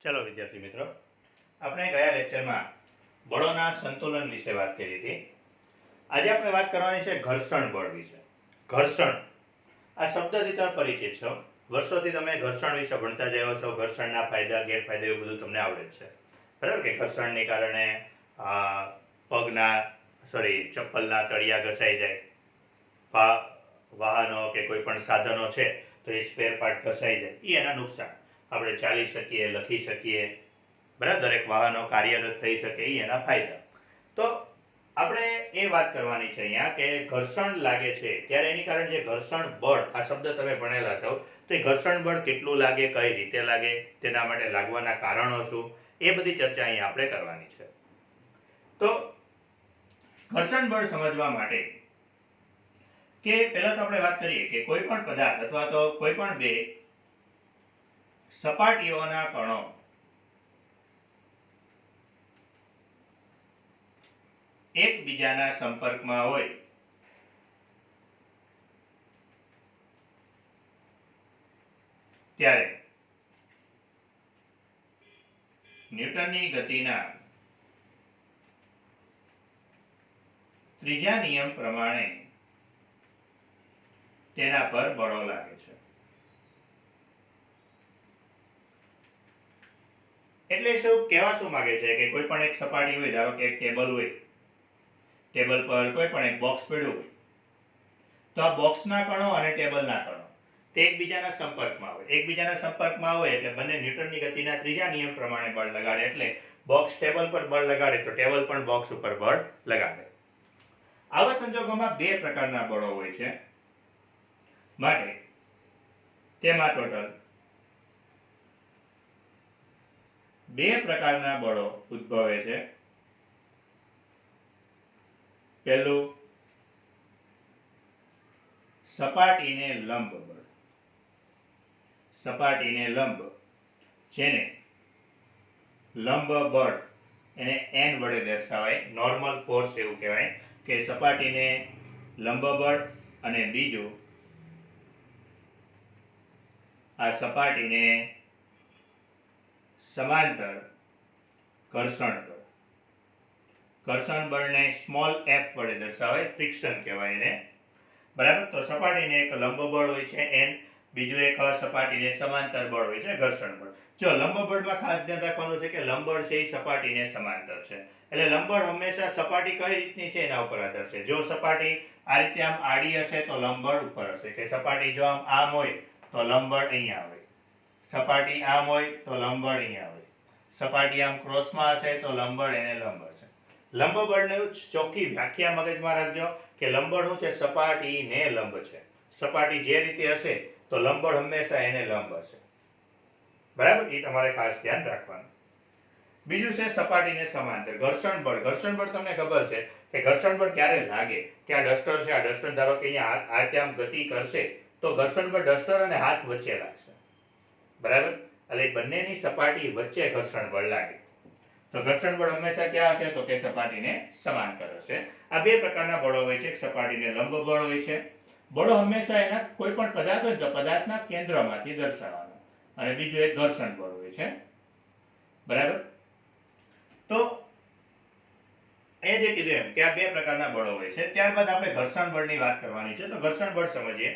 ચલો વિદ્યાર્થી મિત્રો, આપણે ગયા લેક્ચરમાં બળોના સંતુલન વિશે વાત કરી હતી. આજે આપણે વાત કરવાની છે ઘર્ષણ બળ વિશે. ઘર્ષણ આ શબ્દથી તમે પરિચિત છો. વર્ષોથી તમે ઘર્ષણ વિશે ભણતા જ આવ્યા છો. ઘર્ષણના ફાયદા ગેરફાયદા એવું બધું તમને આવડે જ છે, બરાબર કે ઘર્ષણને કારણે ચપ્પલના તળિયા ઘસાઈ જાય, વાહનો કે કોઈ પણ સાધનો છે તો એ સ્પેર પાર્ટ ઘસાઈ જાય, એ એના નુકસાન. આપણે ચાલી શકીએ, લખી શકીએ, બરાબર, દરેક વાહનો કાર્યરત થઈ શકે, એ એના ફાયદા. તો આપણે એ વાત કરવાની છે અહીંયા કે ઘર્ષણ લાગે છે ત્યારે એની કારણે જે ઘર્ષણ બળ, આ શબ્દ તમે ભણેલા છો, તો એ ઘર્ષણ બળ કેટલું લાગે, કઈ રીતે લાગે, તેના માટે લાગવાના કારણો શું, એ બધી ચર્ચા અહીંયા આપણે કરવાની છે. તો ઘર્ષણ બળ સમજવા માટે કે પહેલા તો આપણે વાત કરીએ કે કોઈ પણ પદાર્થ અથવા તો કોઈ પણ બે સપાટીઓના કણો એકબીજાના સંપર્કમાં હોય ત્યારે ન્યૂટનની ગતિના ત્રીજા નિયમ પ્રમાણે તેના પર બળો લાગે છે. એટલે શું કહેવા શું માંગે છે કે કોઈ પણ એક સપાટી હોય, ધારો કે એક ટેબલ હોય, ટેબલ પર કોઈ પણ એક બોક્સ પડ્યું હોય, તો આ બોક્સના કણો અને ટેબલના કણો તે એકબીજાના સંપર્કમાં હોય. એકબીજાના સંપર્કમાં હોય એટલે બંને ન્યૂટનની ગતિના ત્રીજા નિયમ પ્રમાણે બળ લગાડે. એટલે બોક્સ ટેબલ પર બળ લગાડે તો ટેબલ પણ બોક્સ ઉપર બળ લગાડે. આવા સંજોગોમાં બે પ્રકારના બળો હોય છે, માટે તેમાં ટોટલ બે પ્રકારના બળો ઉદ્ભવે છે. પહેલું સપાટીને લંબ બળ. સપાટીને લંબ, જેને લંબ બળ એને n વડે દર્શાવાય, નોર્મલ ફોર્સ એવું કહેવાય કે સપાટીને લંબ બળ, અને બીજું આ સપાટીને સમાંતર ઘર્ષણ બળ. ઘર્ષણ બળને સ્મોલ f વડે દર્શાવાય, ફ્રિક્શન કહેવાય એને, બરાબર. તો સપાટીને એક લંબ બળ હોય છે n, બીજું એક સપાટીને સમાંતર બળ હોય છે ઘર્ષણ બળ. જો લંબ બળમાં ખાસ ધ્યાન રાખવાનું છે કે લંબબળ છે એ સપાટીને સમાંતર છે, એટલે લંબબળ હંમેશા સપાટી કઈ રીતની છે એના ઉપર આધાર છે. જો સપાટી આ રીતે આમ આડી હશે તો લંબબળ ઉપર હશે, કે સપાટી જો આમ હોય તો લંબબળ અહીંયા હોય, સપાટી આમ હોય તો લંબબળ અહીંયા હોય, સપાટી આમ ક્રોસમાં હશે તો લંબબળ એને લંબ હશે. લંબબળની ચોખ્ખી વ્યાખ્યા મગજમાં રાખજો કે લંબબળ શું છે, સપાટીને લંબ છે. સપાટી જે રીતે હશે તો લંબબળ હંમેશા એને લંબ હશે, બરાબર. એ તમારે ખાસ ધ્યાન રાખવાનું. બીજું છે સપાટીને સમાંતર ઘર્ષણ બળ. ઘર્ષણ બળ તમને ખબર છે કે ઘર્ષણ બળ ક્યારે લાગે, કે આ ડસ્ટર છે, આ ડસ્ટર ધારો કે અહીંયા આ રીતે આમ ગતિ કરશે તો ઘર્ષણ બળ ડસ્ટર અને હાથ વચ્ચે લાગશે, બરાબર. એટલે બંનેની સપાટી વચ્ચે ઘર્ષણ બળ લાગે. તો ઘર્ષણ બળ હંમેશા ક્યાં હશે, તો કે સપાટીને સમાંતર હશે. આ બે પ્રકારના બળો હોય છે. એક સપાટીને લંબ બળ હોય છે, બળો હંમેશા એના કોઈ પણ પદાર્થ હોય તો પદાર્થના કેન્દ્રમાંથી દર્શાવવાનો, અને બીજું એક ઘર્ષણ બળ હોય છે, બરાબર. તો એ જે કીધું એમ કે આ બે પ્રકારના બળો હોય છે. ત્યારબાદ આપણે ઘર્ષણ બળની વાત કરવાની છે. તો ઘર્ષણ બળ સમજીએ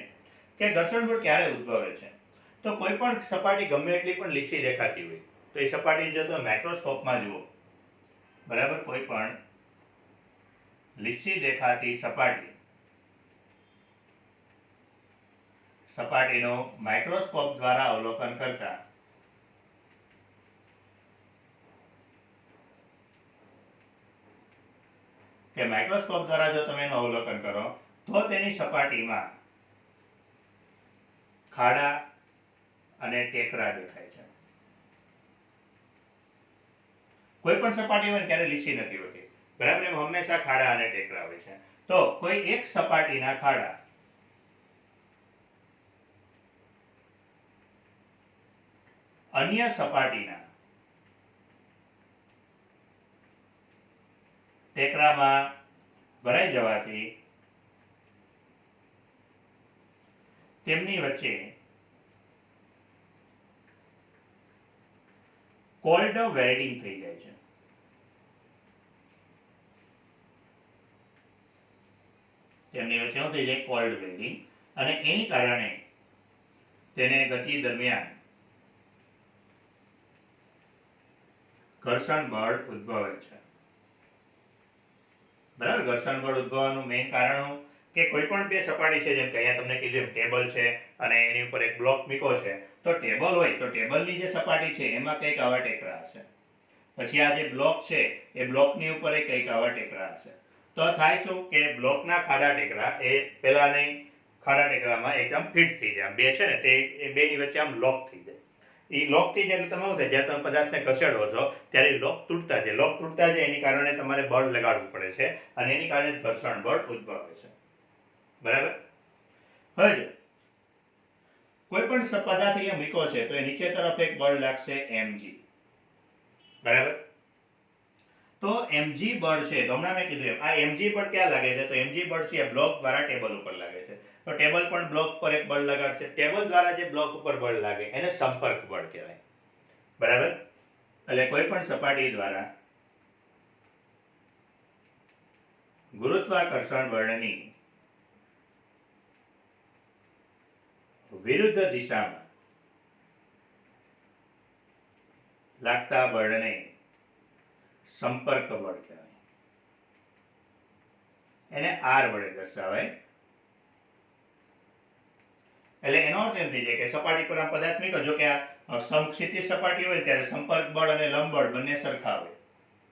કે ઘર્ષણ બળ ક્યારે ઉદ્ભવે છે. તો કોઈ પણ સપાટી ગમે એટલી પણ લીસી દેખાતી હોય તો એ સપાટી જો તમે માઇક્રોસ્કોપમાં જુઓ, બરાબર, કોઈ પણ લીસી દેખાતી સપાટીનો માઇક્રોસ્કોપ દ્વારા અવલોકન કરતા કે માઇક્રોસ્કોપ દ્વારા જો તમે એનું અવલોકન કરો તો તેની સપાટીમાં ખાડા અને ટેકરા દેખાય છે. કોઈ પણ સપાટી હોય ત્યારે લીસી નથી હોતી, બરાબર. એમ હંમેશા ખાડા અને ટેકરા હોય છે. તો કોઈ એક સપાટીના ખાડા અન્ય સપાટીના ટેકરામાં ભરાઈ જવાથી તેમની વચ્ચે કોલ્ડ વેલ્ડિંગ થઈ જાય છે. તેમની વચ્ચે શું થઈ જાય? Cold welding. અને એની કારણે તેને ગતિ દરમિયાન ઘર્ષણ બળ ઉદ્ભવે છે. બરાબર, ઘર્ષણ બળ ઉદ્ભવવાનું મેઇન કારણ કે કોઈ પણ બે સપાટી છે, જેમ કે અહીંયા તમને કીધું ટેબલ છે અને એની ઉપર એક બ્લોક મૂકો છે, તો ટેબલ હોય તો ટેબલની જે સપાટી છે એમાં કંઈક આવા ટેકરા હશે. પછી આ જે બ્લોક છે એ બ્લોકની ઉપર કંઈક આવા ટેકરા હશે. તો થાય શું કે બ્લોકના ખાડા ટેકરા એ પેલાની ખાડા ટેકરામાં એકદમ ફિટ થઈ જાય. બે છે ને તે એ બેની વચ્ચે આમ લોક થઈ જાય. એ લોક થઈ જાય એટલે તમે શું થાય, જ્યારે તમે પદાર્થને ખસેડો છો ત્યારે લોક તૂટતા જાય. લોક તૂટતા જાય એની કારણે તમારે બળ લગાડવું પડે છે અને એની કારણે ઘર્ષણ બળ ઉદ્ભવે છે. બરાબર. હવે જો કોઈ પણ પદાર્થ અહીંયા મૂક્યો છે તો એ નીચે તરફ એક બળ લાગશે mg. બરાબર. તો mg બળ છે, તો હમણાં મેં કીધું એમ આ mg બળ ક્યાં લાગે છે? તો mg બળ છે બ્લોક દ્વારા ટેબલ ઉપર લાગે છે. તો ટેબલ પણ બ્લોક પર એક બળ લગાડશે. ટેબલ દ્વારા જે બ્લોક ઉપર બળ લાગે એને સંપર્ક બળ કહેવાય. બરાબર. એટલે કોઈ પણ સપાટી દ્વારા ગુરુત્વાકર્ષણ બળની વિરુદ્ધ દિશામાં લાગતા બળને સંપર્ક બળ કહેવાય. એને R વડે દર્શાવાય. એટલે એનો અર્થ એમ થઈ જાય કે સપાટી પર આ પદાર્થ મૂક્યો, જો કે આ સમક્ષિતિજ સપાટી હોય ત્યારે સંપર્ક બળ અને લંબ બળ બંને સરખા હોય,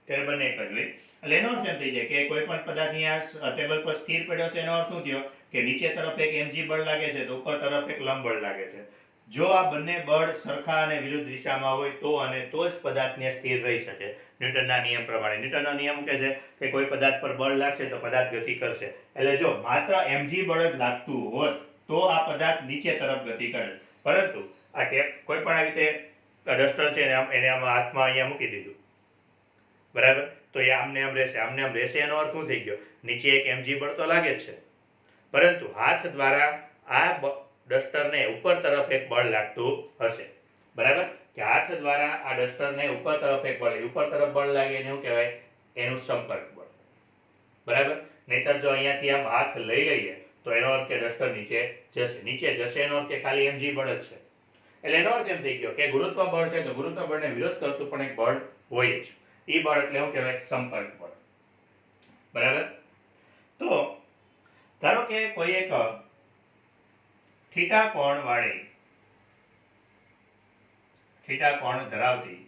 ત્યારે બંને એક જ હોય. એટલે એનો અર્થ એમ થઈ જાય કે કોઈ પણ પદાર્થ અહીંયા ટેબલ પર સ્થિર પડ્યો છે, એનો અર્થ શું થયો કે નીચે તરફ એક mg બળ લાગે છે તો ઉપર તરફ એક લંબ બળ લાગે છે. જો આ બંને બળ સરખા અને વિરુદ્ધ દિશામાં હોય તો અને તો જ પદાર્થને સ્થિર રહી શકે. ન્યૂટનના નિયમ પ્રમાણે. ન્યૂટનનો નિયમ કહે છે કે કોઈ પદાર્થ પર બળ લાગશે તો પદાર્થ ગતિ કરશે. એટલે જો માત્ર mg બળ જ લાગતું હોત તો આ પદાર્થ નીચે તરફ ગતિ કરે. પરંતુ આ કોઈ પણ આવી રીતે ડસ્ટર છે એને આમાં હાથમાં અહીંયા મૂકી દીધું, બરાબર, તો એ આમને આમ રહેશે. આમને આમ રહેશે એનો અર્થ શું થઈ ગયો? નીચે એક mg બળ તો લાગે જ છે, પરંતુ હાથ દ્વારા આ ડસ્ટરને ઉપર તરફ એક બળ લાગતું હશે. બરાબર, કે હાથ દ્વારા આ ડસ્ટરને ઉપર તરફ એક બળ, ઉપર તરફ બળ લાગે એને શું કહેવાય? એનું સંપર્ક બળ. બરાબર. નહીતર જો અહીંયાથી આમ હાથ લઈ લઈએ તો એનો અર્થ કે ડસ્ટર નીચે જશે. નીચે જશે એનો અર્થ કે ખાલી mg બળ જ છે. એટલે એનો અર્થ એમ થઈ ગયો કે ગુરુત્વ બળ છે તો ગુરુત્વ બળને વિરોધ કરતું પણ એક બળ હોય જ. એ બળ એટલે શું કહેવાય? સંપર્ક બળ. બરાબર. તો ધારો કે કોઈ એક થીટા કોણ ધરાવતી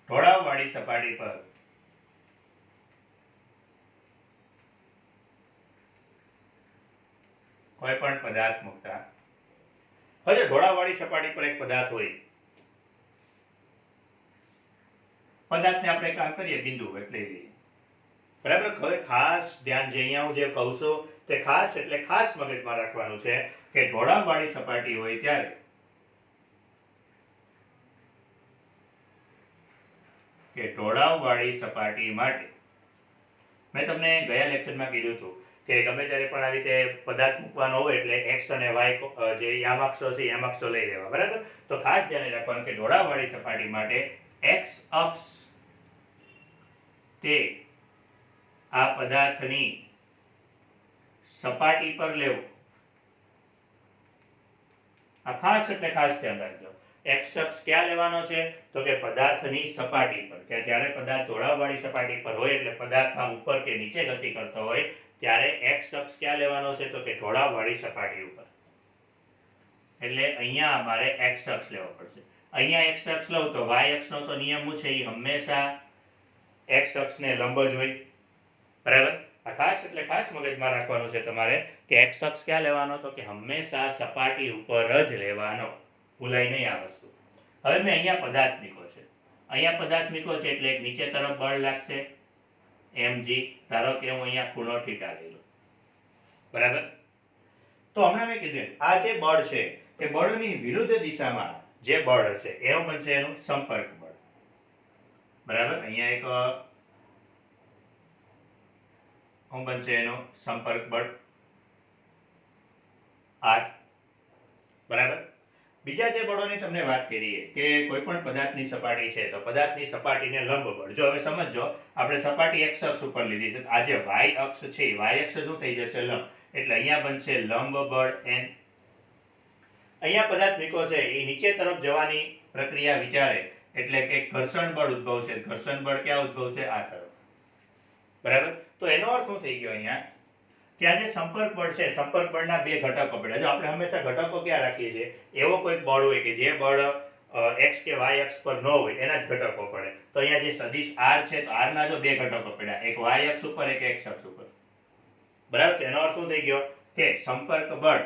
ઢોળાવવાળી સપાટી પર કોઈ પણ પદાર્થ મૂકતા. હવે ઢોળાવવાળી સપાટી પર એક પદાર્થ હોય, પદાર્થને આપણે કામ કરીએ બિંદુ એટલે લઈએ. બરાબર. હવે ખાસ ધ્યાન જે અહીંયા હું જે કહું છું તે ખાસ એટલે ખાસ મગજમાં રાખવાનું છે કે ઢોળાવવાળી સપાટી હોય ત્યારે ઢોળાવવાળી સપાટી માટે મેં તમને ગયા લેક્ચરમાં કીધું હતું કે ગમે ત્યારે પણ આવી રીતે પદાર્થ મૂકવાનો હોય એટલે x અને y જે યામાક્ષો છે યામાક્ષો લઈ લેવા. બરાબર. તો ખાસ ધ્યાન રાખવાનું કે ઢોળાવવાળી સપાટી માટે x અક્ષ તે આ પદાર્થની સપાટી પર લેવું. આ ખાસ એટલે ખાસ ધ્યાન રાખજો. x અક્ષ ક્યાં લેવાનો છે? તો કે પદાર્થની સપાટી પર. કે જ્યારે પદાર્થ ઢોળાવવાળી સપાટી પર હોય એટલે પદાર્થ આમ ઉપર કે નીચે ગતિ કરતો હોય ત્યારે x અક્ષ ક્યાં લેવાનો છે? તો કે ઢોળાવવાળી સપાટી ઉપર. એટલે અહીંયા અમારે x અક્ષ લેવો પડશે. અહીંયા x અક્ષ લઉં તો y અક્ષનો તો નિયમ છે એ હંમેશા x અક્ષને લંબ જ હોય. બરાબર. આ ખાસ એટલે ખાસ મગજમાં રાખવાનું છે તમારે કે x અક્ષ ક્યાં લેવાનો? તો કે હંમેશા સપાટી ઉપર જ લેવાનો. ભૂલાય નહીં આ વસ્તુ. હવે મેં અહીંયા પદાર્થ મૂક્યો છે, અહીંયા પદાર્થ મૂક્યો છે એટલે નીચે તરફ બળ લાગશે mg. ધારો કે હું અહીંયા ખૂણો θ લઈ લઉં. બરાબર. તો હમણાં મેં કીધું આ જે બળ છે એ બળની વિરુદ્ધ દિશામાં જે બળ હશે એવું બનશે એનું સંપર્ક બળ. બરાબર. અહીંયા એક શું બનશે? એનું સંપર્ક બળ R. બરાબર. બીજા જે બળોની તમને વાત કરીએ કે કોઈ પણ પદાર્થની સપાટી છે તો પદાર્થની સપાટીને લંબ બળ, જો હવે સમજો આપણે સપાટી x અક્ષ ઉપર લીધી છે, આ જે y અક્ષ છે y અક્ષ શું થઈ જશે લંબ, એટલે અહીંયા બનશે લંબ બળ n. અહીંયા પદાર્થ મૂક્યો છે એ નીચે તરફ જવાની પ્રક્રિયા વિચારે એટલે કે ઘર્ષણ બળ ઉદ્ભવશે. ઘર્ષણ બળ ક્યાં ઉદ્ભવશે? આ તરફ. બરાબર. તો એનો અર્થ શું થઈ ગયો અહીંયા કે આ જે સંપર્ક બળ છે, સંપર્ક બળના બે ઘટકો પડે. જો આપણે હંમેશા ઘટકો ક્યાં રાખીએ છીએ, એવો કોઈ બળ હોય કે જે બળ x કે y અક્ષ પર ન હોય એના જ ઘટકો પડે. તો અહીંયા જે સદિશ r છે તો r ના જો બે ઘટકો પડ્યા, એક y અક્ષ ઉપર એક x અક્ષ ઉપર. બરાબર. તો એનો અર્થ શું થઈ ગયો કે સંપર્ક બળ,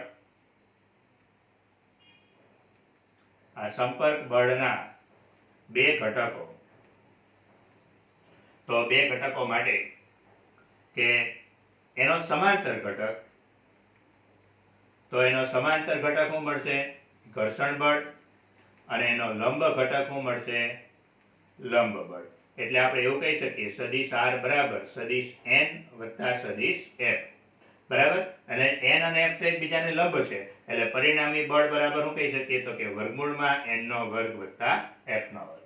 આ સંપર્ક બળના બે ઘટકો, તો બે ઘટકો માટે કે એનો સમાંતર ઘટક, તો એનો સમાંતર ઘટક શું મળશે? ઘર્ષણ બળ. અને એનો લંબ ઘટક શું મળશે? લંબ બળ. એટલે આપણે એવું કહી શકીએ સદિશ r બરાબર સદિશ n વત્તા સદિશ f. બરાબર. અને n અને f તો એકબીજાને લંબ છે એટલે પરિણામી બળ બરાબર શું કહી શકીએ તો કે વર્ગમૂળમાં n નો વર્ગ વત્તા f નો વર્ગ.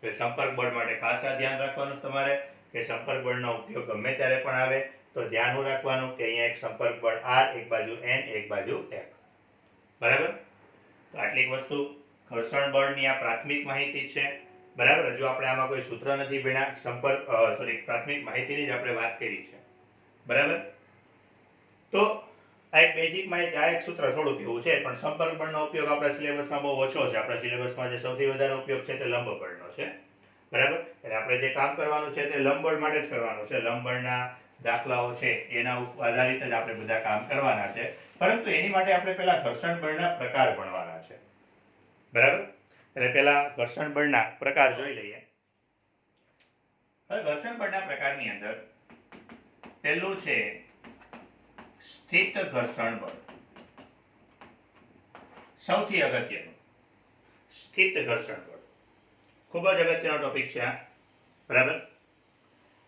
એટલે સંપર્ક બળ માટે ખાસ આ ધ્યાન રાખવાનું તમારે કે સંપર્ક બળનો ઉપયોગ ગમે ત્યારે પણ આવે તો ધ્યાન રાખવાનું કે અહીંયા એક સંપર્ક બળ r, એક બાજુ n, એક બાજુ f. બરાબર. તો આટલી વસ્તુ ઘર્ષણ બળની આ પ્રાથમિક માહિતી છે. બરાબર. જો આપણે આમાં કોઈ સૂત્ર નથી ભણ્યા, સંપર્ક પ્રાથમિક માહિતીની જ આપણે વાત કરી છે. બરાબર. તો આ એક બેઝિક માહિતી, આ એક સૂત્ર થોડુંક એવું છે, પણ સંપર્ક બળનો ઉપયોગ આપણા સિલેબસમાં બહુ ઓછો છે. આપણા સિલેબસમાં જે સૌથી વધારે ઉપયોગ છે તે લંબ બળનો છે. બરાબર. એટલે આપણે જે કામ કરવાનું છે તે લંબ બળ માટે જ કરવાનું છે. લંબ બળના દાખલાઓ છે એના આધારિત જ આપણે બધા કામ કરવાના છે. પરંતુ એની માટે આપણે પહેલા ઘર્ષણ બળના પ્રકાર ભણવાના છે. બરાબર. એટલે પહેલા ઘર્ષણ બળના પ્રકાર જોઈ લઈએ. હવે ઘર્ષણ બળના પ્રકારની અંદર પહેલું છે સ્થિત ઘર્ષણ બળ. સૌથી અગત્યનું સ્થિત ઘર્ષણ બળ, ખૂબ જ અગત્યનો ટોપિક છે આ. બરાબર.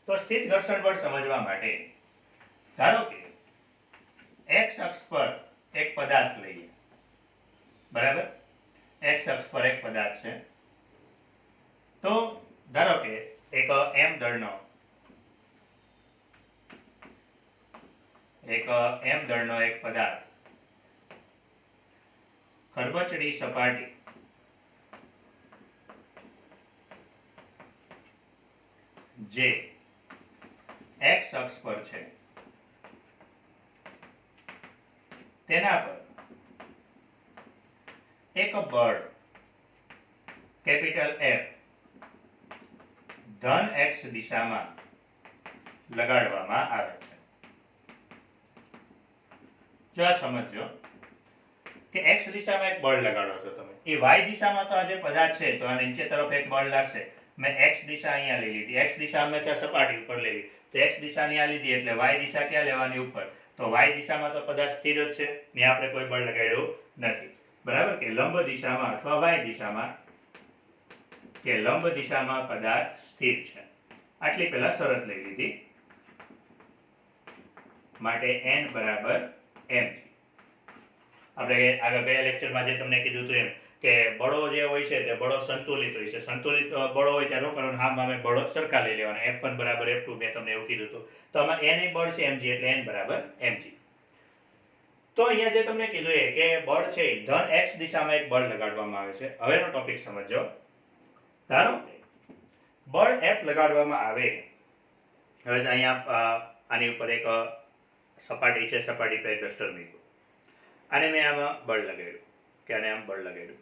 તો સ્થિત ઘર્ષણ બળ સમજવા માટે ધારો કે x અક્ષ પર એક પદાર્થ લઈએ. બરાબર. x અક્ષ પર એક પદાર્થ છે. તો ધારો કે એક m દળનો એક પદાર્થ ખરબચડી સપાટી જે x અક્ષ પર છે તેના પર એક બળ કેપિટલ F ધન x દિશામાં લગાડવામાં આવે છે. જો આ સમજો કે x દિશામાં એક બળ લગાડો છો તમે, એ y દિશામાં તો આ જે પદાર્થ છે તો આ નીચે તરફ એક બળ લાગશે. મેં x દિશા અહીંયા લઈ લીધી, x દિશા હંમેશા સપાટી ઉપર લેવી, તો x દિશા અહીંયા લીધી એટલે y દિશા ક્યાં લેવાની? ઉપર. તો y દિશામાં તો પદાર્થ સ્થિર જ છે, ત્યાં આપણે કોઈ બળ લગાડ્યું નથી. બરાબર. કે લંબ દિશામાં અથવા y દિશામાં પદાર્થ સ્થિર છે. આટલી પહેલા શરત લઈ લીધી. માટે n બરાબર m. આપણે આગળ ગયા લેક્ચરમાં જે તમને કીધું હતું એમ કે બળો જે હોય છે તે બળો સંતુલિત હોય છે. સંતુલિત બળો હોય ત્યારે શું કરવાનું? હા, અમે બળો સરખા લઈ લેવાના. F1 બરાબર F2 મેં તમને એવું કીધું હતું. તો આમાં n બળ છે mg એટલે n બરાબર mg. તો અહીંયા જે તમને કીધું એ કે બળ છે ધન x દિશામાં એક બળ લગાડવામાં આવે છે. હવેનો ટોપિક સમજો. ધારો કે બળ F લગાડવામાં આવે. હવે અહીંયા આની ઉપર એક સપાટી છે, સપાટી પર એક ડસ્ટર મૂક્યું, આને મેં આમાં બળ લગાડ્યું કે આને આમ બળ લગાડ્યું,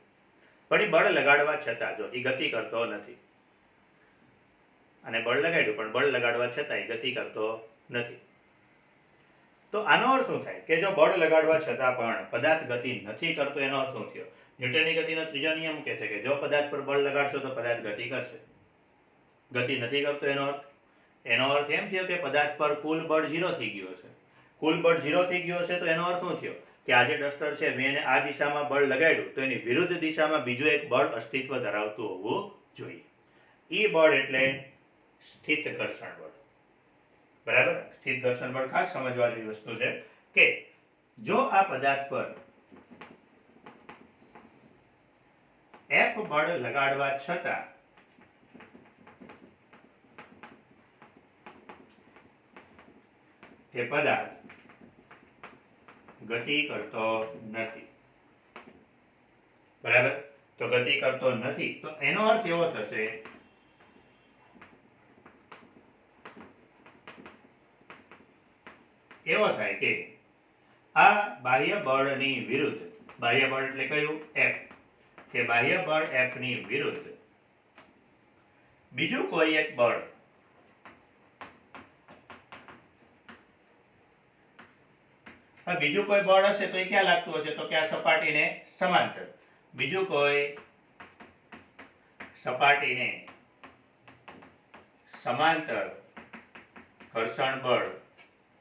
પણ એ બળ લગાડવા છતાં જો એ ગતિ કરતો નથી, અને બળ લગાડ્યું પણ બળ લગાડવા છતાં એ ગતિ કરતો નથી. તો આનો અર્થ શું થાય કે જો બળ લગાડવા છતાં પણ પદાર્થ ગતિ નથી કરતો, એનો અર્થ શું થયો? ન્યૂટનની ગતિનો ત્રીજો નિયમ કહે છે કે જો પદાર્થ પર બળ લગાડશો તો પદાર્થ ગતિ કરશે. ગતિ નથી કરતો એનો અર્થ એમ થયો કે પદાર્થ પર કુલ બળ 0 થઈ ગયો છે. કુલ બળ 0 થઈ ગયો છે તો એનો અર્થ શું થયો કે આ જે ડસ્ટર છે મેં એને આ દિશામાં બળ લગાડ્યું તો એની વિરુદ્ધ દિશામાં બીજું એક બળ અસ્તિત્વ ધરાવતું હોવું જોઈએ. એ બળ એટલે સ્થિત ઘર્ષણ બળ. બરાબર. સ્થિત ઘર્ષણ બળ ખાસ સમજવા જેવી વસ્તુ છે કે જો આ પદાર્થ પર F બળ લગાડવા છતાં એ પદાર્થ ગતિ કરતો નથી. બરાબર? તો ગતિ કરતો નથી તો એનો અર્થ એવો થશે એવો થાય કે આ બાહ્ય બળની વિરુદ્ધ, બાહ્ય બળ એટલે કયું? F, કે બાહ્ય બળ F ની વિરુદ્ધ બીજું કોઈ એક બળ બીજું કોઈ બળ હશે તો એ ક્યાં લાગતું હશે? તો કે આ સપાટીને સમાંતર બીજું કોઈ સપાટીને સમાંતર ઘર્ષણ બળ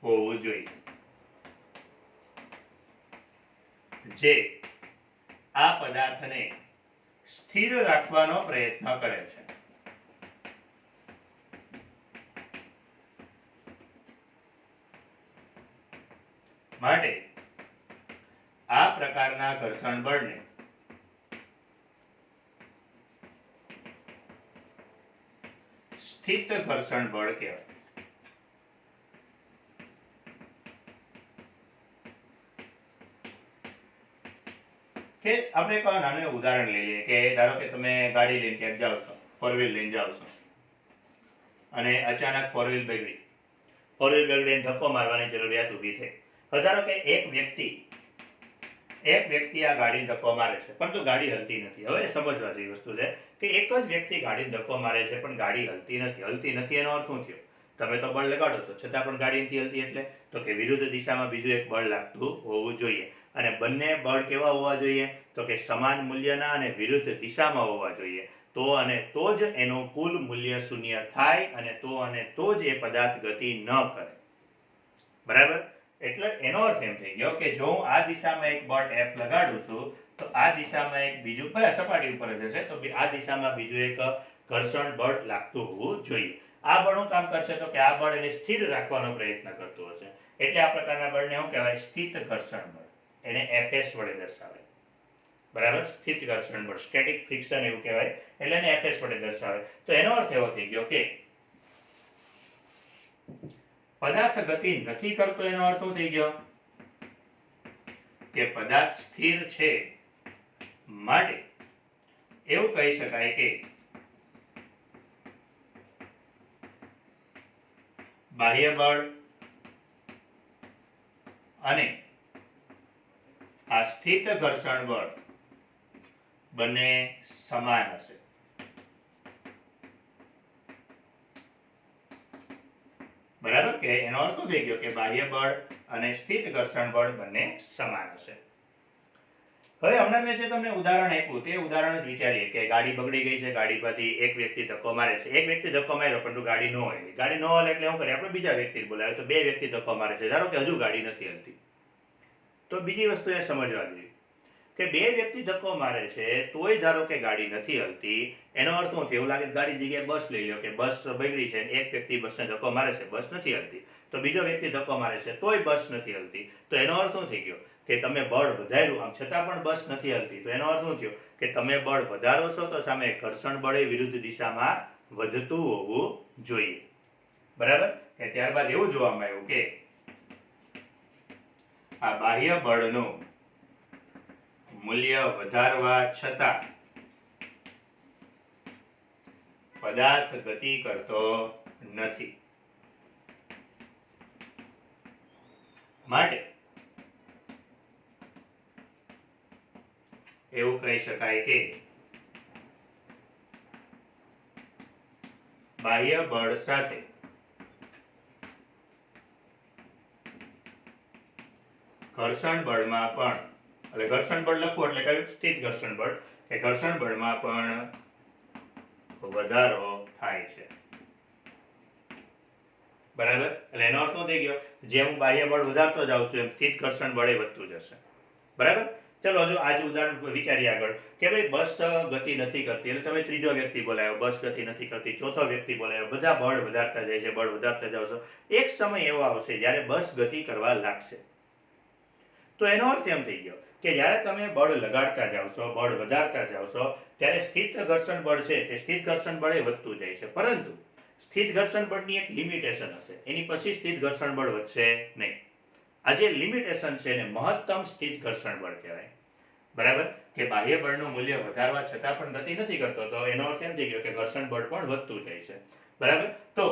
હોવું જોઈએ જે આ પદાર્થને સ્થિર રાખવાનો પ્રયત્ન કરે છે. માટે આ પ્રકારના ઘર્ષણ બળને સ્થિત ઘર્ષણ બળ કહેવાય. કે આપણે એક નાનું ઉદાહરણ લઈએ કે ધારો કે તમે ગાડી લઈને ક્યાંક જાઓ છો, ફોર વ્હીલ લઈને જાઓ છો અને અચાનક ફોર વ્હીલ બગડી, ફોર વ્હીલ બગડીને ધક્કો મારવાની જરૂરિયાત ઊભી થઈ. ધારો કે એક વ્યક્તિ આ ગાડીને ધક્કો મારે છે પરંતુ ગાડી હલતી નથી. હવે સમજવા જેવી વસ્તુ છે કે એક જ વ્યક્તિ ગાડીને ધક્કો મારે છે પણ ગાડી હલતી નથી. એનો અર્થ શું થયો? તમે તો બળ લગાડો છો છતાં પણ ગાડી નથી હલતી, એટલે તો કે વિરુદ્ધ દિશામાં બીજું એક બળ લાગતું હોવું જોઈએ. અને બંને બળ કેવા હોવા જોઈએ? તો કે સમાન મૂલ્યના અને વિરુદ્ધ દિશામાં હોવા જોઈએ. તો જ એનું કુલ મૂલ્ય શૂન્ય થાય અને તો જ એ પદાર્થ ગતિ ન કરે. બરાબર? એટલે એનો અર્થ એમ થઈ ગયો કે જો હું આ દિશામાં એક બળ F લગાડું છું તો આ દિશામાં એક બીજું, સપાટી ઉપર જ હશે તો આ દિશામાં બીજું એક ઘર્ષણ બળ લાગતું હોવું જોઈએ. આ બળનું કામ કરશે તો કે આ બળ એને સ્થિર રાખવાનો પ્રયત્ન કરતું હશે. એટલે આ પ્રકારના બળને શું કહેવાય? સ્થિત ઘર્ષણ બળ. એને Fs વડે દર્શાવાય. બરાબર? સ્થિત ઘર્ષણ બળ, સ્ટેટિક ફ્રિક્શન એવું કહેવાય. એટલે એને Fs વડે દર્શાવાય. તો એનો અર્થ એવો થઈ ગયો કે પદાર્થ ગતિ નથી કરતો. એનો અર્થ શું થઈ ગયો? કે પદાર્થ સ્થિર છે. માટે એવું કહી શકાય કે બાહ્ય બળ અને આ સ્થિત ઘર્ષણ બળ બંને સમાન હશે. બરાબર? કે એનો અર્થ શું થઈ ગયો કે બાહ્ય બળ અને સ્થિત ઘર્ષણ બળ બંને સમાન હશે. હવે હમણાં મેં જે તમને ઉદાહરણ આપ્યું તે ઉદાહરણ જ વિચારીએ કે ગાડી બગડી ગઈ છે, ગાડી પરથી એક વ્યક્તિ ધક્કો મારે છે. એક વ્યક્તિ ધક્કો માર્યો પરંતુ ગાડી ન હલી. ગાડી ન હલે એટલે શું કરીએ? આપણે બીજા વ્યક્તિને બોલાવે તો બે વ્યક્તિ ધક્કો મારે છે. ધારો કે હજુ ગાડી નથી હલતી. તો બીજી વસ્તુ એ સમજવા જેવી કે બે વ્યક્તિ ધક્કો મારે છે તોય ધારો કે ગાડી નથી હલતી. એનો અર્થ શું થયો? એવું લાગે ગાડી જગ્યાએ બસ લઈ લો કે બસ બગડી છે, એક વ્યક્તિ બસને ધક્કો મારે છે, બસ નથી હલતી. તો બીજો વ્યક્તિ ધક્કો મારે છે તોય બસ નથી હલતી. તો એનો અર્થ શું થઈ ગયો? કે તમે બળ વધાર્યું આમ છતાં પણ બસ નથી હલતી. તો એનો અર્થ શું થયો? કે તમે બળ વધારો છો તો સામે ઘર્ષણ બળ વિરુદ્ધ દિશામાં વધતું હોવું જોઈએ. બરાબર? કે ત્યારબાદ એવું જોવામાં આવ્યું કે આ બાહ્ય બળનું મૂલ્ય વધારવા છતાં પદાર્થ ગતિ કરતો નથી. માટે એવું કહી શકાય કે બાહ્ય બળ સાથે ઘર્ષણ બળમાં પણ, એટલે ઘર્ષણ બળ લખવું એટલે કયું? સ્થિત ઘર્ષણ બળ. કે ઘર્ષણ બળમાં પણ વધારો થાય છે. બરાબર? એટલે એનો અર્થ શું થઈ ગયો? જેમ હું બાહ્ય બળ વધારતો જાઉં છું એમ સ્થિત ઘર્ષણ બળ વધતું જશે. બરાબર? ચલો હજુ આજે ઉદાહરણ વિચારીએ આગળ કે ભાઈ બસ ગતિ નથી કરતી એટલે તમે ત્રીજો વ્યક્તિ બોલાવ્યો, બસ ગતિ નથી કરતી, ચોથો વ્યક્તિ બોલાવ્યો, બધા બળ વધારતા જાય છે, બળ વધારતા જાવ છો. એક સમય એવો આવશે જ્યારે બસ ગતિ કરવા લાગશે. તો એનો અર્થ એમ થઈ ગયો કે જ્યારે તમે બળ લગાડતા જાઓ છો, બળ વધારતા જાઓ છો, ત્યારે સ્થિત ઘર્ષણ બળ છે તે સ્થિત ઘર્ષણ બળ એ વધતું જાય છે, પરંતુ સ્થિત ઘર્ષણ બળની એક લિમિટેશન હશે, એની પછી સ્થિત ઘર્ષણ બળ વધશે નહીં. આ જે લિમિટેશન છે એને મહત્તમ સ્થિત ઘર્ષણ બળ કહેવાય. બરાબર, કે બાહ્ય બળનું મૂલ્ય વધારવા છતાં પણ ગતિ નથી કરતો, તો એનો અર્થ એમ થઈ ગયો કે ઘર્ષણ બળ પણ વધતું જાય છે. બરાબર, તો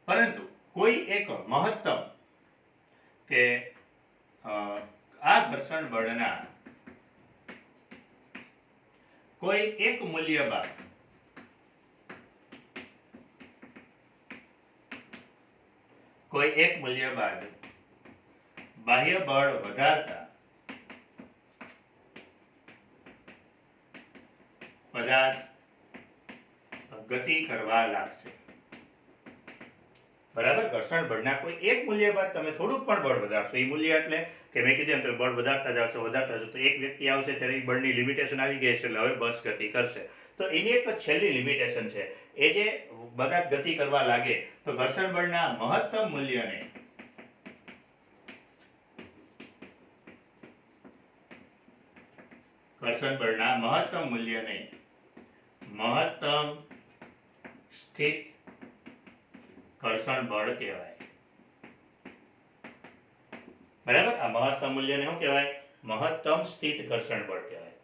પરંતુ કોઈ એક મહત્તમ કે આ ઘર્ષણ બળના કોઈ એક મૂલ્ય બાદ બાહ્ય બળ વધારતા પદાર્થ ગતિ કરવા લાગશે. બરાબર, ઘર્ષણ બળના કોઈ એક મૂલ્ય બાદ તમે થોડુંક પણ બળ વધારશો, એ મૂલ્ય એટલે કે મેં કીધું એમ તમે બળ વધારતા જાશો તો એક વ્યક્તિ આવશે ત્યારે એ બળની લિમિટેશન આવી ગઈ છે, એટલે હવે બસ ગતિ કરશે. તો એની એક છેલ્લી લિમિટેશન છે, એ જે બધા ગતિ કરવા લાગે તો ઘર્ષણ બળના મહત્તમ મૂલ્યને મહત્તમ સ્થિત ઘર્ષણ બળ કહેવાય. બરાબર, આ મહત્તમ મૂલ્યને શું કહેવાય? મહત્તમ સ્થિત ઘર્ષણ બળ કહેવાય.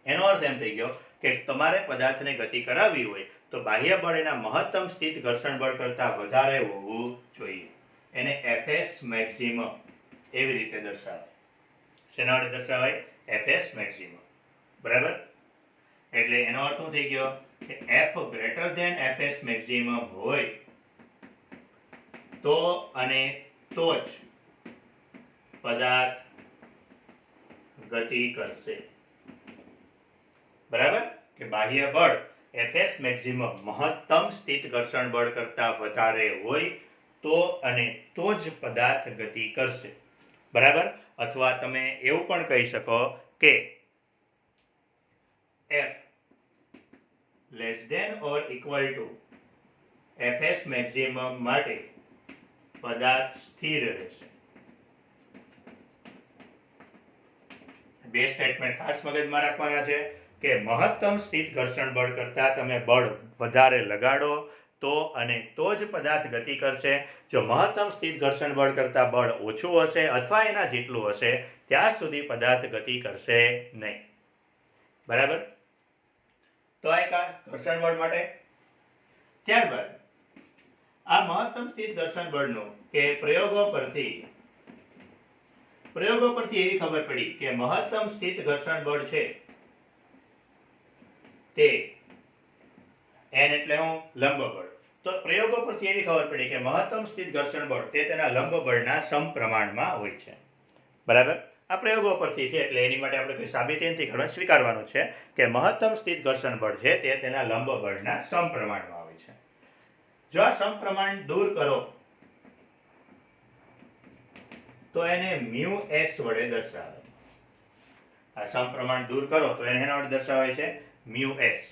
એનો અર્થ એમ થઈ ગયો કે તમારે પદાર્થને ગતિ કરાવવી હોય તો બાહ્ય બળ એના મહત્તમ સ્થિત ઘર્ષણ બળ કરતાં વધારે હોવું જોઈએ. એને Fs મેક્સિમમ એવી રીતે દર્શાવાય. શેના વડે દર્શાવાય? Fs maximum. બરાબર, એટલે એનો અર્થ શું થઈ ગયો કે F greater than Fs maximum હોય તો અને તો જ પદાર્થ ગતિ કરશે. બરાબર, કે બાહ્ય બળ Fs મેક્સિમમ મહત્તમ સ્થિત ઘર્ષણ બળ કરતાં વધારે હોય તો અને તો જ પદાર્થ ગતિ કરશે. બરાબર, અથવા તમે એવું પણ કહી શકો કે F less than or equal to Fs maximum માટે પદાર્થ સ્થિર રહેશે. બે સ્ટેટમેન્ટ ખાસ મગજમાં રાખવાના છે કે મહત્તમ સ્થિત ઘર્ષણ બળ કરતાં તમે બળ વધારે લગાડો તો અને તો જ પદાર્થ ગતિ કરશે. જો મહત્તમ સ્થિત ઘર્ષણ બળ કરતાં બળ ઓછું હશે અથવા એના જેટલું હશે ત્યાં સુધી પદાર્થ ગતિ કરશે નહીં. બરાબર, તો આ એક ઘર્ષણ બળ માટે. ત્યારબાદ આ મહત્તમ સ્થિત ઘર્ષણ બળનું કે પ્રયોગો પરથી એવી ખબર પડી કે મહત્તમ સ્થિત ઘર્ષણ બળ છે તે n એટલે હું લંબ બળ. તો પ્રયોગો પરથી એવી ખબર પડી કે મહત્તમ સ્થિત ઘર્ષણ બળ તે તેના લંબ બળના સમપ્રમાણમાં હોય છે. બરાબર, આ પ્રયોગો પરથી છે એટલે એની માટે આપણે કોઈ સાબિતી નથી કરવાની, સ્વીકારવાનું છે કે મહત્તમ સ્થિત ઘર્ષણ બળ છે તે તેના લંબ બળના સમપ્રમાણમાં હોય છે. જો આ સમપ્રમાણ દૂર કરો તો એને μs વડે દર્શાવે. આ સમપ્રમાણ દૂર કરો તો એને એના વડે દર્શાવાય છે μs,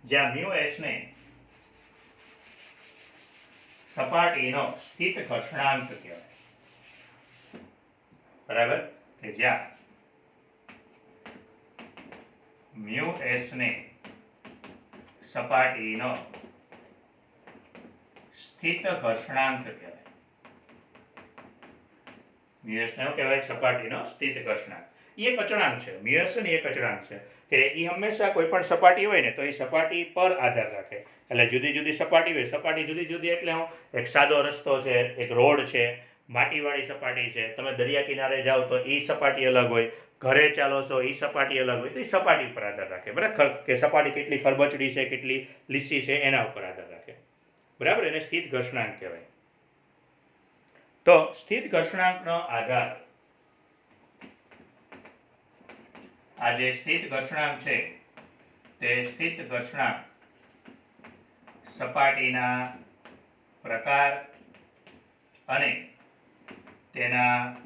જ્યાં μs ને સપાટીનો સ્થિત ઘર્ષણાંક કહેવાય. બરાબર, કે જ્યાં μs ને સપાટીનો સ્થિત ઘર્ષણાંક કહેવાય. μs ને શું કહેવાય? સપાટીનો સ્થિત ઘર્ષણાંક. એ એક અચળાંક છે. μs ને એક અચળાંક છે કે એ હંમેશા કોઈ પણ સપાટી હોય ને તો એ સપાટી પર આધાર રાખે. એટલે જુદી જુદી સપાટી હોય, સપાટી જુદી જુદી એટલે હું એક સાદો રસ્તો છે, એક રોડ છે, માટીવાળી સપાટી છે, તમે દરિયા કિનારે જાઓ તો એ સપાટી અલગ હોય, ઘરે ચાલો છો એ સપાટી અલગ હોય, તો એ સપાટી ઉપર આધાર રાખે. બરાબર, કે સપાટી કેટલી ખરબચડી છે, કેટલી લીસી છે એના ઉપર આધાર રાખે. બરાબર, એને સ્થિત ઘર્ષણાંક કહેવાય. તો સ્થિત ઘર્ષણાંકનો આધાર, આ જે સ્થિત ઘર્ષણાંક છે તે સ્થિત ઘર્ષણાંક સપાટીના પ્રકાર અને તેના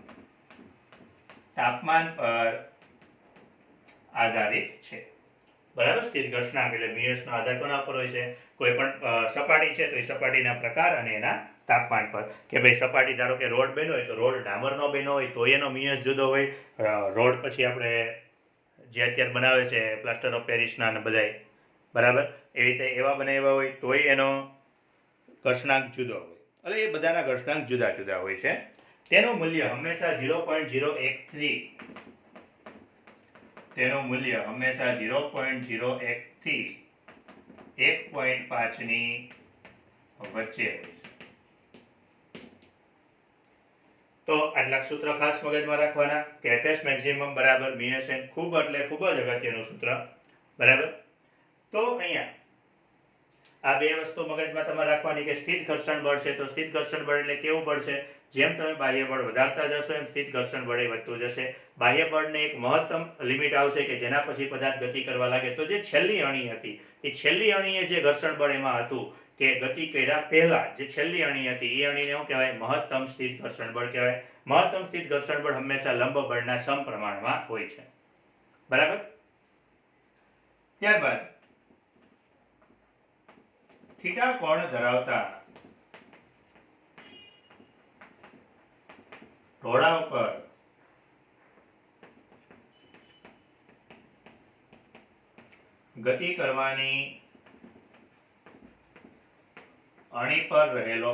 તાપમાન પર આધારિત છે. બરાબર, સ્થિત ઘર્ષણાંક એટલે μs નો આધાર કોના પર હોય છે? કોઈ પણ સપાટી છે તો એ સપાટીના પ્રકાર અને એના તાપમાન પર કે ભાઈ સપાટી ધારો કે રોડ બન્યો હોય તો રોડ ડામરનો બન્યો હોય તો એનો મિયસ જુદો હોય, રોડ પછી આપણે જે અત્યારે બનાવે છે પ્લાસ્ટર ઓફ પેરિસના અને બધાય બરાબર એવી રીતે એવા બનાવ્યા હોય તોય એનો ઘર્ષણાંક જુદો હોય, એટલે એ બધાના ઘર્ષણાંક જુદા જુદા હોય છે. તેનું મૂલ્ય હંમેશા 0.01 તેનું મૂલ્ય હંમેશા 0.01 થી 1.5 ની વચ્ચે હોય છે. તો આટલા સૂત્ર ખાસ મગજમાં રાખવાના કે એફએસ મેક્સિમમ બરાબર મિયસેન, ખૂબ એટલે ખૂબ જ અગત્યનું સૂત્ર બરાબર. તો અહીંયા આ બે વસ્તુ મગજમાં તમારે રાખવાની કે સ્થિત ઘર્ષણ બળ છે તો સ્થિત ઘર્ષણ બળ એટલે કેવું બળ છે, જેમ તમે બાહ્ય બળ વધારતા જશો એમ સ્થિત ઘર્ષણ બળ વધતું જશે. બાહ્ય બળને એક મહત્તમ લિમિટ આવશે કે જેના પછી પદાર્થ ગતિ કરવા લાગે, તો જે છેલ્લી અણી હતી એ છેલ્લી અણીએ જે ઘર્ષણ બળ એમાં હતું કે ગતિ કર્યા પહેલા જે છેલ્લી અણી હતી એ અણીને શું કહેવાય, મહત્તમ સ્થિત ઘર્ષણ બળ કહેવાય. મહત્તમ સ્થિત ઘર્ષણ બળ હંમેશા લંબ બળના સમપ્રમાણમાં હોય છે બરાબર. ત્યારબાદ થીટા કોણ ધરાવતા ઢોળા ઉપર ગતિ કરવાની અણી પર રહેલો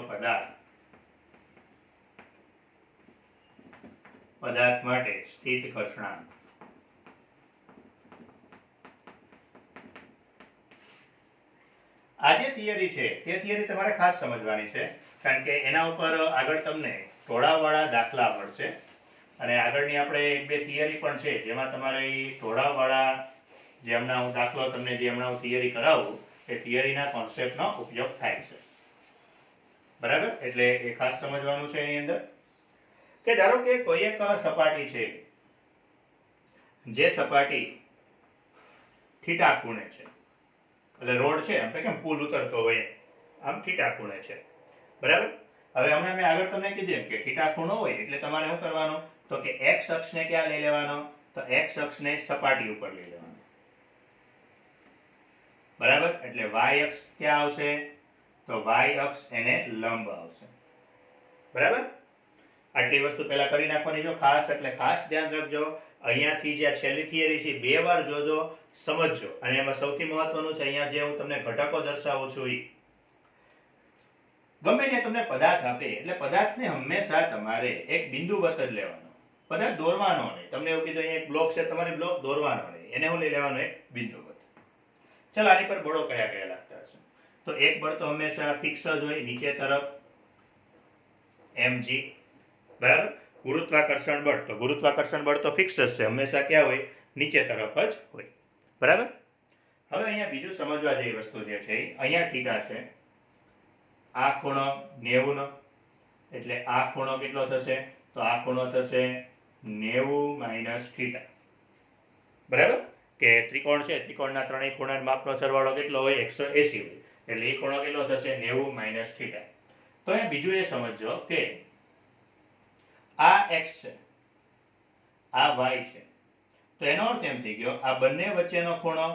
પદાર્થ માટે સ્થિત ઘર્ષણાંક. આ જે થિયરી છે તે થિયરી તમારે ખાસ સમજવાની છે, કારણ કે એના ઉપર આગળ તમને ઢોળાવવાળા દાખલા મળશે અને આગળની આપણે એક બે થિયરી પણ છે જેમાં તમારે એ ઢોળાવવાળા જે હમણાં હું દાખલો તમને જે હમણાં હું થિયરી કરાવું એ થિયરીના કોન્સેપ્ટનો ઉપયોગ થાય છે બરાબર. એટલે એ ખાસ સમજવાનું છે એની અંદર કે ધારો કે કોઈ એક સપાટી છે જે સપાટી થીટા ખૂણે છે, એટલે રોડ છે આપણે કેમ પુલ ઉતરતો હોય આમ થીટા ખૂણે છે બરાબર. હવે હમણાં મેં આગળ તમને કીધું એમ કે થીટા ખૂણો હોય એટલે તમારે શું કરવાનું, તો કે એક્સ અક્ષને ક્યાં લઈ લેવાનો, તો એક્સ અક્ષને સપાટી ઉપર લઈ લેવાનો બરાબર. એટલે વાય અક્ષ ક્યાં આવશે, તો વાય અક્ષ એને લંબ આવશે બરાબર. આટલી વસ્તુ પહેલા કરી નાખવાની જો ખાસ, એટલે ખાસ ધ્યાન રાખજો. અહીંયાથી જે છેલ્લી થિયરી છે બે વાર જોજો, સમજજો. અને એમાં સૌથી મહત્વનું છે અહીંયા જે હું તમને ઘટકો દર્શાવું છું એ ગમે તે તમને પદાર્થ આપે એટલે પદાર્થને હંમેશા તમારે એક બિંદુવત જ લેવાનો, પદાર્થ દોરવાનો નહીં. તમને એવું કીધું અહીંયા એક બ્લોક છે, તમારે બ્લોક દોરવાનો નહીં, એને હું લઈ લેવાનો એક બિંદુવત. ચાલો આની પર બળો કયા કયા લાગતા હશે, તો એક બળ તો હંમેશા ફિક્સ જ હોય નીચે તરફ mg બરાબર. ગુરુત્વાકર્ષણ બળ, તો ગુરુત્વાકર્ષણ બળ તો ફિક્સ જ છે, હંમેશા ક્યાં હોય, નીચે તરફ જ હોય બરાબર. હવે અહીંયા બીજું સમજવા જેવી વસ્તુ જે છે અહીંયા થીટા છે, આ ખૂણો 90 નો, એટલે આ ખૂણો કેટલો થશે, તો આ ખૂણો થશે 90 માઇનસ થીટા બરાબર. કે ત્રિકોણ છે, ત્રિકોણના ત્રણેય ખૂણાના માપનો સરવાળો કેટલો હોય, 180 હોય, એટલે એ ખૂણો કેટલો થશે 90 માઇનસ થીટા. તો અહીંયા બીજું એ સમજજો કે આ x છે આ y છે, તો એનો અર્થ એમ થઈ ગયો આ બંને વચ્ચેનો ખૂણો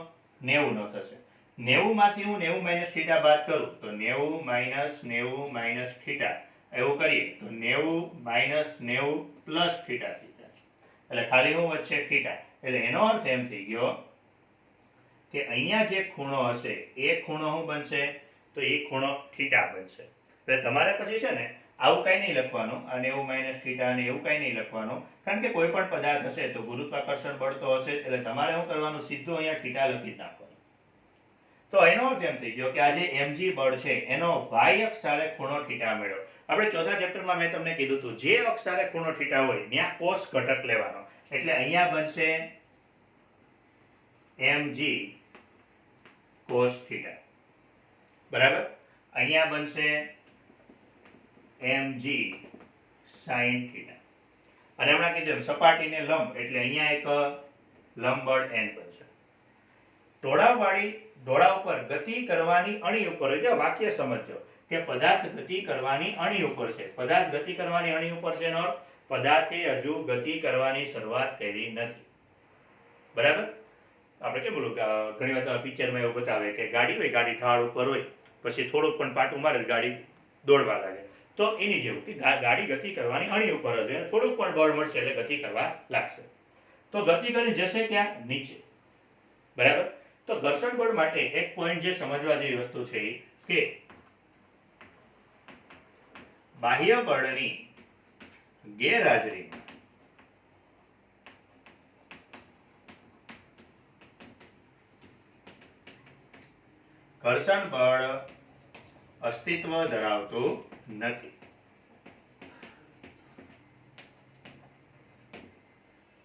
90 નો થશે. 90 માંથી હું 90 માઇનસ થીટા બાદ કરું તો 90 માઇનસ થીટા એવું કરીએ તો 90 માઇનસ 90 પ્લસ થીટા થઈ જાય, એટલે ખાલી હું વચ્ચે થીટા. એટલે એનો અર્થ એમ થઈ ગયો કે અહીંયા જે ખૂણો હશે એ ખૂણો શું બનશે, તો એ ખૂણો થીટા બનશે. એટલે તમારે પછી છે ને આવું કંઈ નહીં લખવાનું, આ 90 માઇનસ થીટા અને એવું કંઈ નહીં લખવાનું, કારણ કે કોઈ પણ પદાર્થ હશે તો ગુરુત્વાકર્ષણ બળ તો હશે જ, એટલે તમારે શું કરવાનું, સીધું અહીંયા થીટા લખી જ નાખવાનું. તો એનો અર્થ એમ થઈ ગયો કે આ જે mg બળ છે એનો y અક્ષ સાથે ખૂણો થીટા મેળવ્યો. આપણે ચોથા ચેપ્ટરમાં મેં તમને કીધું હતું જે અક્ષ સાથે ખૂણો થીટા હોય ત્યાં કોસ ઘટક લેવાનો, એટલે અહીંયા બનશે mg cos થીટા બરાબર. અહીંયા બનશે mg sin થીટા. અને હમણાં કીધું સપાટીને લંબ એટલે અહીંયા એક લંબ બળ n બનશે. ઢોળા ઉપર ગતિ કરવાની અણી ઉપર, જો વાક્ય સમજજો કે પદાર્થ ગતિ કરવાની અણી ઉપર છે, પદાર્થ ગતિ કરવાની અણી ઉપર છે એનો અર્થ પદાર્થે હજુ ગતિ કરવાની શરૂઆત કરી નથી બરાબર. આપણે કેમ બોલું ઘણી વાર પિક્ચરમાં એવું બતાવે કે ગાડી હોય, ગાડી ઢાળ ઉપર હોય, પછી થોડુંક પણ પાટું મારે ગાડી દોડવા લાગે, તો એની જેવું કે ગાડી ગતિ કરવાની અણી ઉપર જ હોય, થોડુંક પણ બળ મળશે એટલે ગતિ કરવા લાગશે. તો ગતિ કરી જશે ક્યાં? નીચે. બરાબર. તો ઘર્ષણ બળ માટે એક પોઈન્ટ જે સમજવા જેવી વસ્તુ છે કે બાહ્ય બળની ગેરહાજરીમાં ઘર્ષણ બળ અસ્તિત્વ ધરાવતું નથી.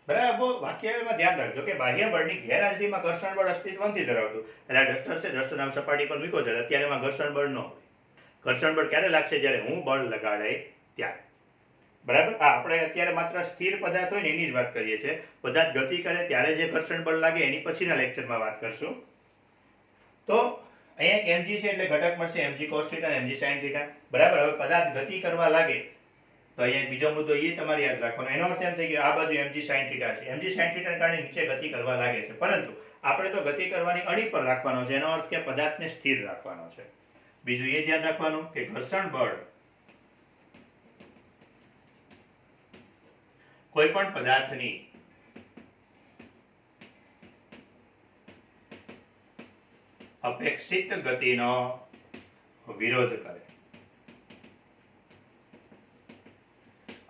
બરાબર. વાક્યમાં ધ્યાન રાખજો કે બાહ્ય બળની ગેરહાજરીમાં ઘર્ષણ બળ અસ્તિત્વ નથી ધરાવતું. એટલે આ ડસ્ટર છે, ડસ્ટર આમ સપાટી પર મૂકો છે, અત્યારે એમાં ઘર્ષણ બળ ન હોય. ઘર્ષણ બળ ક્યારે લાગશે? જ્યારે હું બળ લગાડે ત્યારે. બરાબર. આપણે અત્યારે માત્ર સ્થિર પદાર્થ હોય ને એની જ વાત કરીએ છીએ. પદાર્થ ગતિ કરે ત્યારે જે ઘર્ષણ બળ લાગે એની પછીના લેક્ચરમાં વાત કરશું. તો અહીંયા એક mg છે એટલે ઘટક મળશે mg cos θ અને mg sin θ. બરાબર. હવે પદાર્થ ગતિ કરવા લાગે તો અહીંયા બીજો મુદ્દો એ તમારે યાદ રાખવાનો. એનો અર્થ એમ થઈ ગયો આ બાજુ mg sin θ છે. mg sin θ ને કારણે નીચે ગતિ કરવા લાગે છે, પરંતુ આપણે તો ગતિ કરવાની અણી પર રાખવાનો છે. એનો અર્થ કે પદાર્થને સ્થિર રાખવાનો છે. બીજું એ ધ્યાન રાખવાનું કે ઘર્ષણ બળ કોઈ પણ પદાર્થની અપેક્ષિત ગતિનો વિરોધ કરે.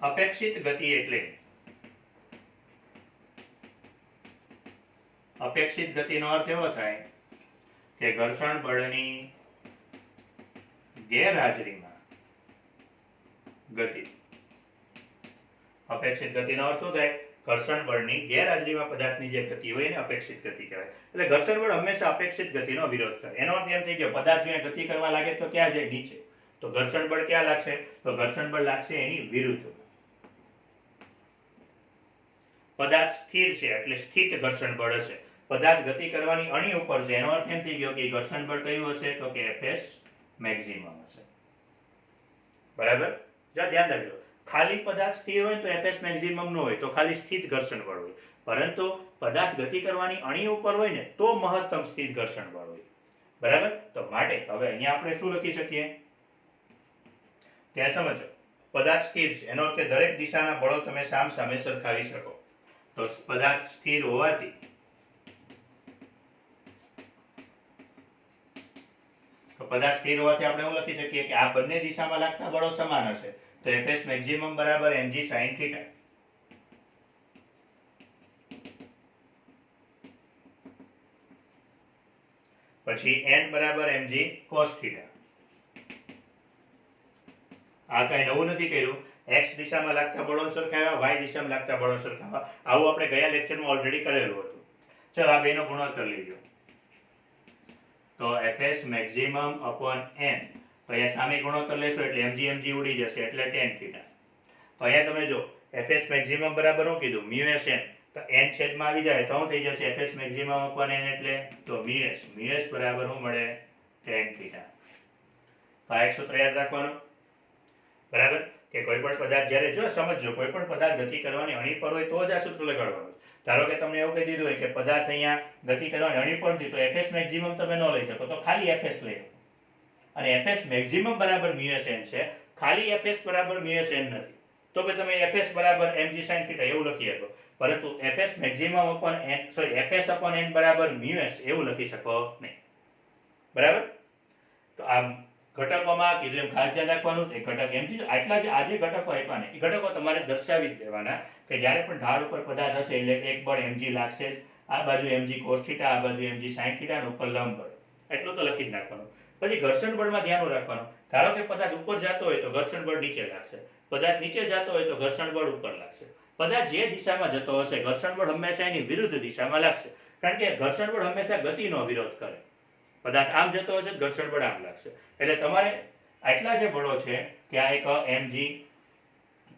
અપેક્ષિત ગતિ એટલે અપેક્ષિત ગતિનો અર્થ એવો થાય કે ઘર્ષણ બળની ગેરહાજરીમાં ગતિ. અપેક્ષિત ગતિનો અર્થ શું થાય? ઘર્ષણ બળની ગેરહાજરીમાં પદાર્થની જે ગતિ હોય એને અપેક્ષિત ગતિ કહેવાય. એટલે ઘર્ષણ બળ હંમેશા અપેક્ષિત ગતિનો વિરોધ કરે. એનો અર્થ એમ થઈ ગયો પદાર્થ જો ગતિ કરવા લાગે તો ક્યાં જાય? નીચે. તો ઘર્ષણ બળ ક્યાં લાગશે? તો ઘર્ષણ બળ લાગશે એની વિરુદ્ધ. પદાર્થ સ્થિર છે એટલે સ્થિત ઘર્ષણ બળ હશે. પદાર્થ ગતિ કરવાની અણી ઉપર છે, એનો અર્થ એમ થઈ ગયો કે ઘર્ષણ બળ કયું હશે? તો કે Fs મેક્સિમમ હશે. બરાબર. જો ધ્યાન રાખજો, ખાલી પદાર્થ સ્થિર હોય તો Fs મેક્સિમમ ન હોય, તો ખાલી સ્થિત ઘર્ષણ બળ હોય. પરંતુ પદાર્થ ગતિ કરવાની અણી ઉપર હોય ને તો મહત્તમ સ્થિત ઘર્ષણ બળ હોય. બરાબર. તો માટે હવે અહીંયા આપણે શું લખી શકીએ? ત્યાં સમજો, પદાર્થ સ્થિર છે એનો અર્થ દરેક દિશાના બળો તમે સામ સામે સરખાવી શકો. તો પદાર્થ સ્થિર હોવાથી આપણે એવું લખી શકીએ કે આ બંને દિશામાં લાગતા બળો સમાન હશે. તો Fs મેક્સિમમ બરાબર mg sin θ. પછી n બરાબર mg cos θ. આ કઈ નવું નથી કર્યું. x દિશામાં લાગતા બળો સરખાવ્યા, y દિશામાં લાગતા બળો સરખાવ્યા. આવું આપણે ગયા લેક્ચરમાં ઓલરેડી કરેલું હતું. ચલો આ બેનો ગુણોત્તર લીધો તો Fs મેક્સિમમ અપોન n. તો અહીંયા સામે ગુણોત્તર લેશો એટલે mg ઉડી જશે એટલે tan θ. તો અહીંયા તમે જો Fs મેક્સિમમ બરાબર શું કીધું? μs n. તો n છેદમાં આવી જાય તો શું થઈ જશે? Fs મેક્સિમમ અપોન n એટલે તો μs બરાબર શું મળે? tan θ. તો આ એક સૂત્ર યાદ રાખવાનું. બરાબર. કે કોઈ પણ પદાર્થ જ્યારે જો સમજો કોઈ પણ પદાર્થ ગતિ કરવાની અણી પર હોય તો જ આ સૂત્ર લગાડવાનું. ધારો કે તમને એવું કહી દીધું હોય કે પદાર્થ અહીંયા ગતિ કરવાની અણી પર નથી તો Fs મેક્સિમમ તમે ન લઈ શકો, તો ખાલી Fs લઈ શકો. અને Fs મેક્સિમમ બરાબર μs n છે, ખાલી Fs બરાબર μs n નથી. તો કે તમે Fs બરાબર mg sin θ એવું લખી શકો, પરંતુ Fs maximum upon n Fs upon n બરાબર μs એવું લખી શકો નહીં. બરાબર. તો આમ ઘટકોમાં કીધું એમ ખાસ ધ્યાન રાખવાનું. એક ઘટક mg, આટલા જે આજે ઘટકો આપ્યા ને એ ઘટકો તમારે દર્શાવી જ દેવાના કે જ્યારે પણ ઢાળ ઉપર પદાર્થ હશે એટલે એક બળ mg લાગશે. આ બાજુ mg cos θ, આ બાજુ mg sin θ અને ઉપર લંબ બળ. એટલું તો લખી જ નાખવાનું. પછી ઘર્ષણ બળમાં ધ્યાન રાખવાનું. ધારો કે પદાર્થ ઉપર જતો હોય તો ઘર્ષણ બળ નીચે લાગશે, પદાર્થ નીચે જતો હોય તો ઘર્ષણ બળ ઉપર લાગશે. પદાર્થ જે દિશામાં જતો હશે ઘર્ષણ બળ હંમેશા એની વિરુદ્ધ દિશામાં લાગશે, કારણ કે ઘર્ષણ બળ હંમેશા ગતિનો વિરોધ કરે. પદાર્થ આમ જતો હશે ઘર્ષણ બળ આમ લાગશે. એટલે તમારે આટલા જે બળો છે ત્યાં એક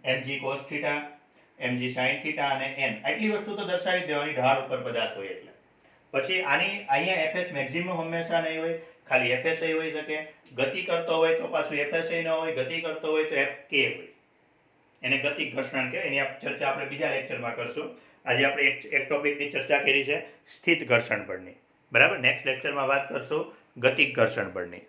mg cos θ, mg sin θ અને n, આટલી વસ્તુ તો દર્શાવી દેવાની ઢાળ ઉપર પદાર્થ હોય એટલે. પછી આની અહીંયા Fs મેક્સિમમ હંમેશા નહીં હોય, ખાલી Fs હોઈ શકે. ગતિ કરતો હોય તો પાછું Fs ન હોય, ગતિ કરતો હોય તો Fk હોય. એને ગતિક ઘર્ષણ કહેવાય. એની ચર્ચા આપણે બીજા લેક્ચરમાં કરશું. આજે આપણે એક ટોપિકની ચર્ચા કરી છે સ્થિત ઘર્ષણ બળની. બરાબર. નેક્સ્ટ લેક્ચરમાં વાત કરશું ગતિક ઘર્ષણ બળની.